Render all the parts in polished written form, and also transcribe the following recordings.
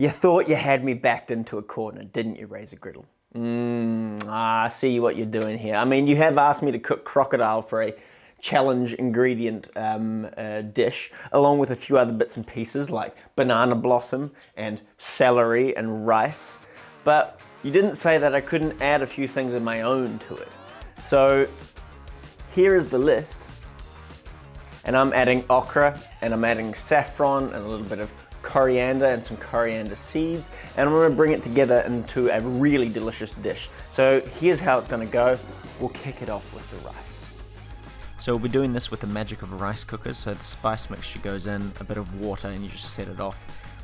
You thought you had me backed into a corner, didn't you, Razor Griddle? I see what you're doing here. I mean, you have asked me to cook crocodile for a challenge ingredient dish, along with a few other bits and pieces like banana blossom and celery and rice. But you didn't say that I couldn't add a few things of my own to it. So here is the list. And I'm adding okra, and I'm adding saffron, and a little bit of coriander and some coriander seeds, and I'm going to bring it together into a really delicious dish. So here's how it's going to go. We'll kick it off with the rice. So we'll be doing this with the magic of rice cookers. So the spice mixture goes in, a bit of water, and you just set it off.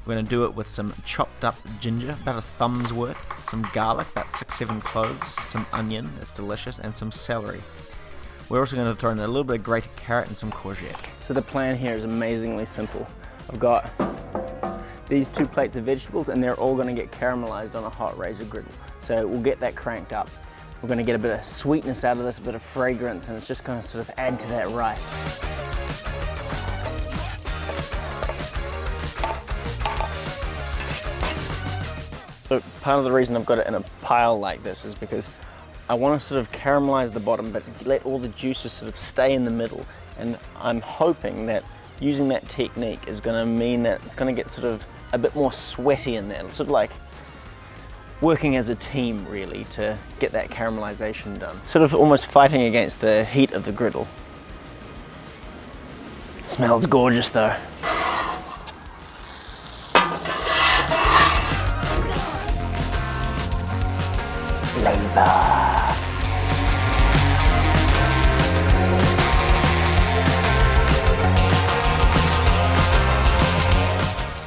We're going to do it with some chopped up ginger, about a thumb's worth, some garlic, about 6-7 cloves, some onion, that's delicious, and some celery. We're also going to throw in a little bit of grated carrot and some courgette. So the plan here is amazingly simple. I've got these 2 plates of vegetables, and they're all going to get caramelized on a hot Razor Griddle. So we'll get that cranked up. We're going to get a bit of sweetness out of this, a bit of fragrance, and it's just going to sort of add to that rice. So part of the reason I've got it in a pile like this is because I want to sort of caramelize the bottom, but let all the juices sort of stay in the middle. And I'm hoping that using that technique is going to mean that it's going to get sort of a bit more sweaty in there. It's sort of like working as a team, really, to get that caramelization done. Sort of almost fighting against the heat of the griddle. Smells gorgeous though. Flavor.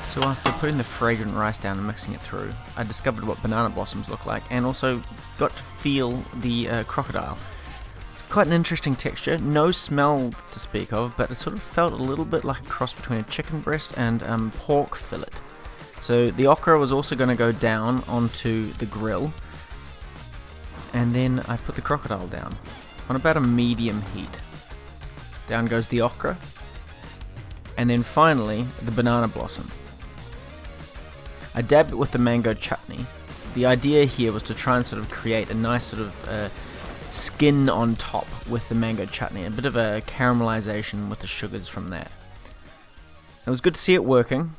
So after putting the fragrant rice down and mixing it through, I discovered what banana blossoms look like, and also got to feel the crocodile. It's quite an interesting texture, no smell to speak of, but it sort of felt a little bit like a cross between a chicken breast and pork fillet. So the okra was also going to go down onto the grill, and then I put the crocodile down on about a medium heat. Down goes the okra, and then finally the banana blossom. I dabbed it with the mango chutney. The idea here was to try and sort of create a nice sort of skin on top with the mango chutney, a bit of a caramelization with the sugars from that. It was good to see it working,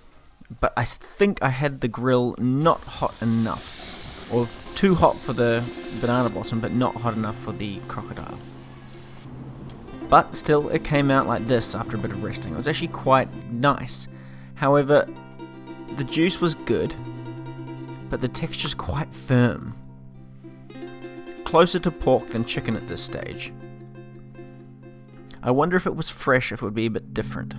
but I think I had the grill not hot enough, or too hot for the banana blossom, but not hot enough for the crocodile. But still, it came out like this after a bit of resting. It was actually quite nice. However, the juice was good, but the texture's quite firm. Closer to pork than chicken at this stage. I wonder if it was fresh, if it would be a bit different.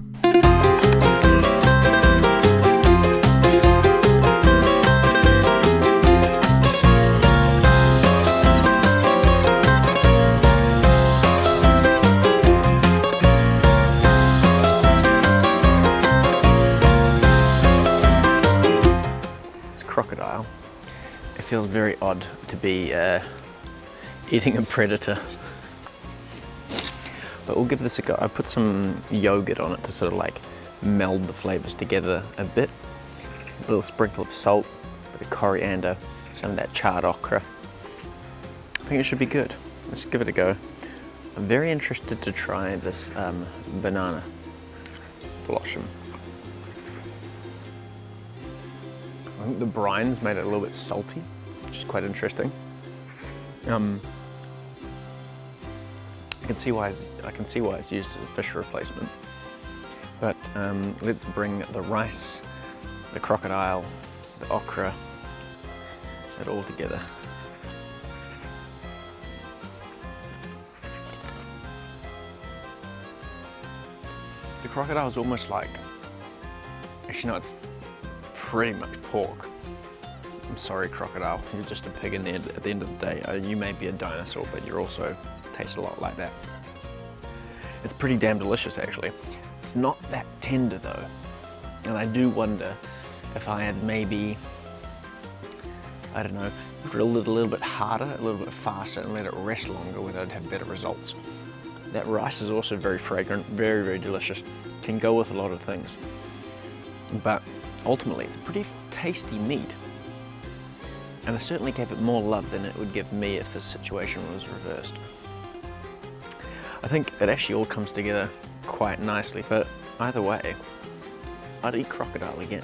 Crocodile. It feels very odd to be eating a predator, but we'll give this a go. I put some yogurt on it to sort of like meld the flavors together a bit. A little sprinkle of salt, a bit of coriander, some of that charred okra. I think it should be good. Let's give it a go. I'm very interested to try this banana blossom. I think the brine's made it a little bit salty, which is quite interesting. I can see why it's used as a fish replacement. But let's bring the rice, the crocodile, the okra, it all together. The crocodile is almost like, actually no, it's pretty much pork. I'm sorry, crocodile, you're just a pig in the end, at the end of the day. You may be a dinosaur, but you also taste a lot like that. It's pretty damn delicious, actually. It's not that tender though, and I do wonder if I had maybe, I don't know, drilled it a little bit harder, a little bit faster, and let it rest longer, whether I'd have better results. That rice is also very fragrant, very delicious. Can go with a lot of things, but ultimately it's a pretty tasty meat. And I certainly gave it more love than it would give me if the situation was reversed. I think it actually all comes together quite nicely, but either way, I'd eat crocodile again.